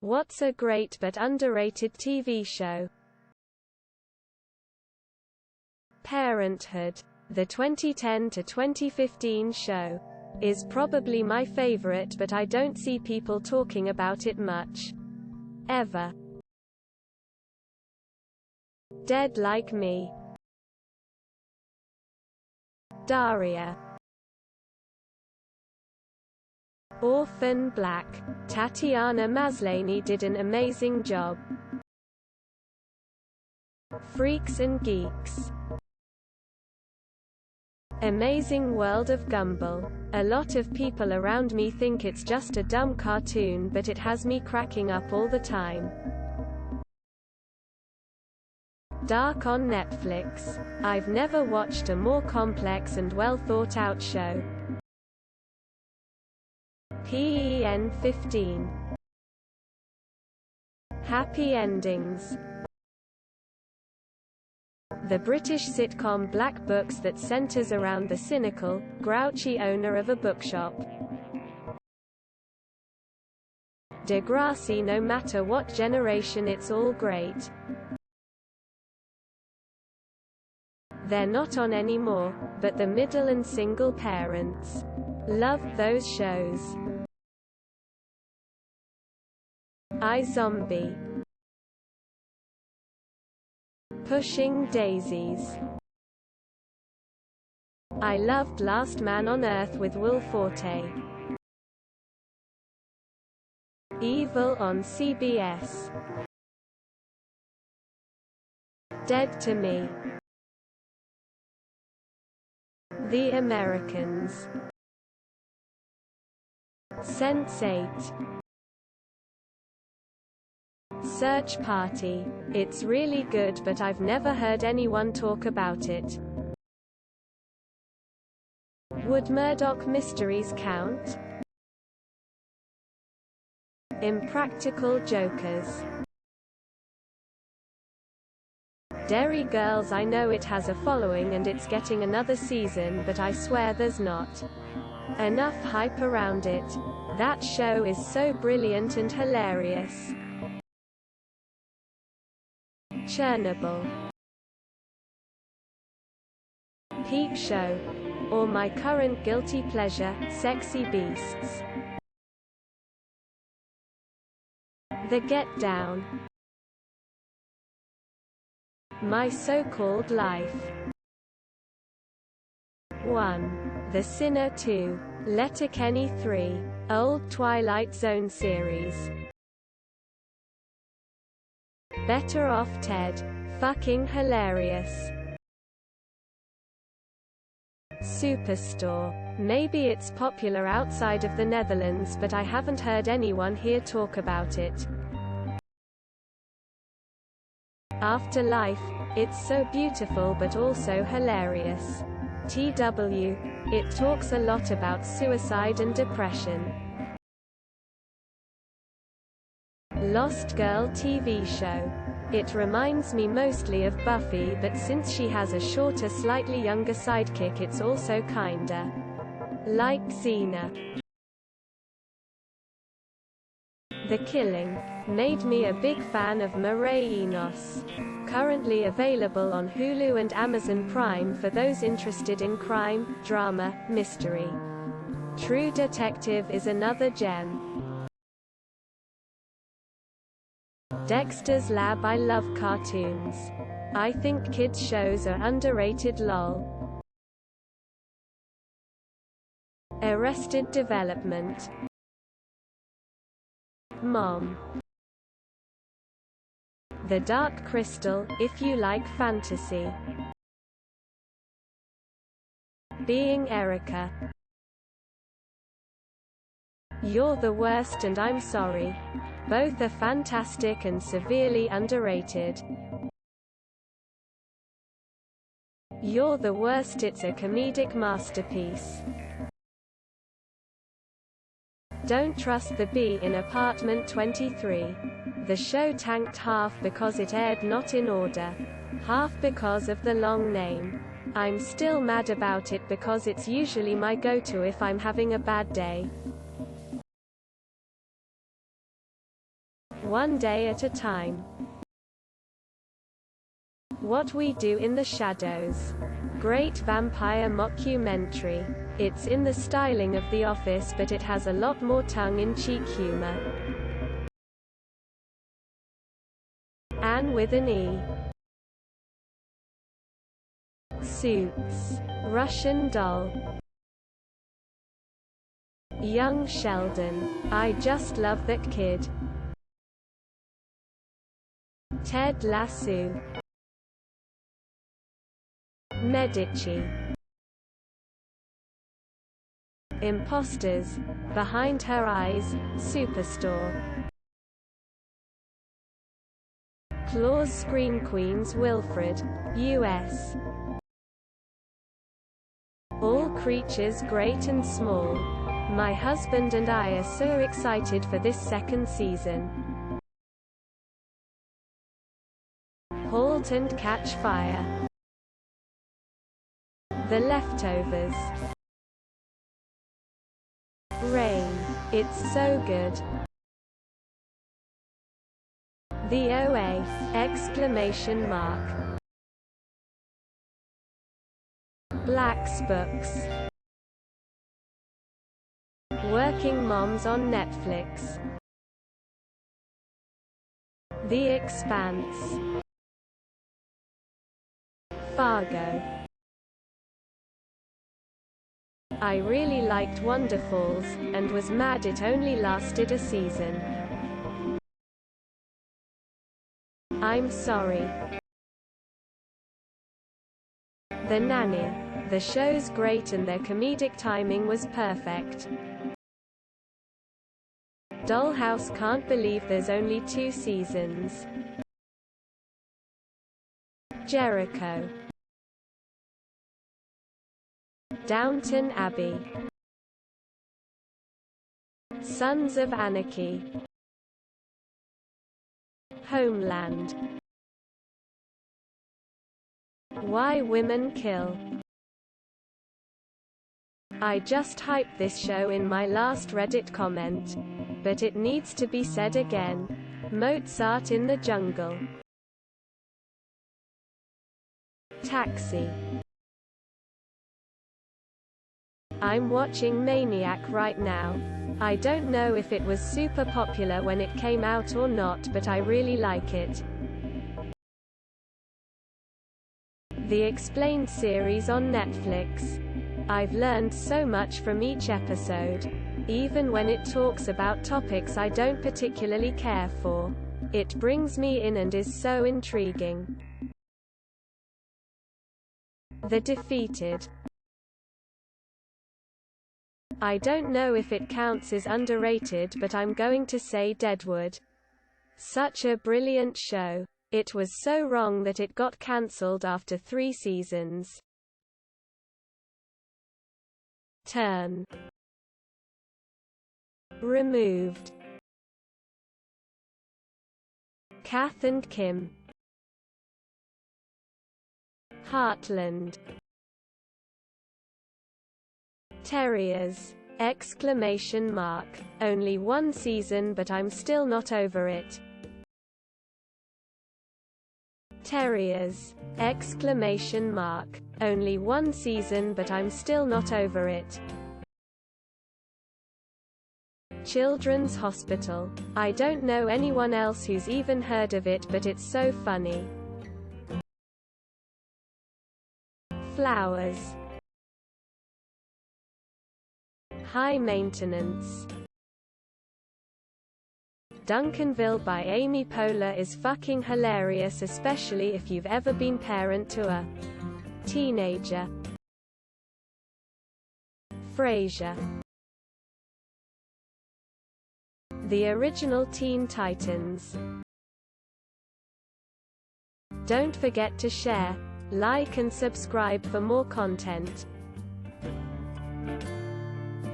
What's a great but underrated TV show? Parenthood. The 2010 to 2015 show is probably my favorite, but I don't see people talking about it much. Ever. Dead Like Me. Daria. Orphan Black. Tatiana Maslany did an amazing job. Freaks and Geeks. Amazing World of Gumball. A lot of people around me think it's just a dumb cartoon, but it has me cracking up all the time. Dark on Netflix. I've never watched a more complex and well thought out show. PEN 15. Happy Endings. The British sitcom Black Books that centers around the cynical, grouchy owner of a bookshop. Degrassi. No matter what generation, it's all great. They're not on anymore, but the middle and single parents loved those shows. iZombie. Pushing Daisies. I loved Last Man on Earth with Will Forte. Evil on CBS. Dead to Me. The Americans. Sense8. Search Party. It's really good, but I've never heard anyone talk about it. Would Murdoch Mysteries count? Impractical Jokers. Derry Girls. I know it has a following and it's getting another season, but I swear there's not enough hype around it. That show is so brilliant and hilarious. Chernobyl. Peep Show. Or my current guilty pleasure, Sexy Beasts. The Get Down. My So-Called Life. 1. The Sinner. 2. Letterkenny. 3. Old Twilight Zone series. Better Off Ted. Fucking hilarious. Superstore. Maybe it's popular outside of the Netherlands, but I haven't heard anyone here talk about it. Afterlife. It's so beautiful but also hilarious. TW. It talks a lot about suicide and depression. Lost Girl TV show. It reminds me mostly of Buffy, but since she has a shorter, slightly younger sidekick, it's also kinda like Xena. The Killing. Made me a big fan of Mireille Enos. Currently available on Hulu and Amazon Prime for those interested in crime, drama, mystery. True Detective is another gem. Dexter's Lab. I love cartoons. I think kids shows are underrated. Lol. Arrested Development. Mom. The Dark Crystal, if you like fantasy. Being Erica. You're the Worst and I'm Sorry. Both are fantastic and severely underrated. You're the Worst. It's a comedic masterpiece. Don't Trust the Bee in Apartment 23. The show tanked half because it aired not in order, half because of the long name. I'm still mad about it because it's usually my go-to if I'm having a bad day. One day at a time. What We Do in the Shadows. Great vampire mockumentary. It's in the styling of The Office, but it has a lot more tongue-in-cheek humor. Anne with an E. Suits. Russian Doll. Young Sheldon. I just love that kid. Ted Lasso. Medici. Imposters. Behind Her Eyes, Superstore. Claws Scream Queens Wilfred, U.S. All Creatures Great and Small. My husband and I are so excited for this second season. Halt and Catch Fire. The Leftovers. Rain. It's so good. The OA! Exclamation mark. Black's Books. Working Moms on Netflix. The Expanse. Fargo. I really liked Wonderfalls, and was mad it only lasted a season. I'm Sorry. The Nanny. The show's great and their comedic timing was perfect. Dollhouse can't believe there's only 2 seasons. Jericho. Downton Abbey. Sons of Anarchy. Homeland. Why Women Kill. I just hyped this show in my last Reddit comment. But it needs to be said again. Mozart in the Jungle. Taxi. I'm watching Maniac right now. I don't know if it was super popular when it came out or not, but I really like it. The Explained series on Netflix. I've learned so much from each episode. Even when it talks about topics I don't particularly care for. It brings me in and is so intriguing. The Defeated. I don't know if it counts as underrated, but I'm going to say Deadwood. Such a brilliant show. It was so wrong that it got cancelled after 3 seasons. Turn. Removed. Kath and Kim. Heartland. Terriers! Exclamation mark. Only 1 season, but I'm still not over it. Terriers! Exclamation mark. Only 1 season, but I'm still not over it. Children's Hospital. I don't know anyone else who's even heard of it, but it's so funny. Flowers. High Maintenance. Duncanville by Amy Poehler is fucking hilarious, especially if you've ever been parent to a teenager. Frasier. The Original Teen Titans. Don't forget to share, like and subscribe for more content.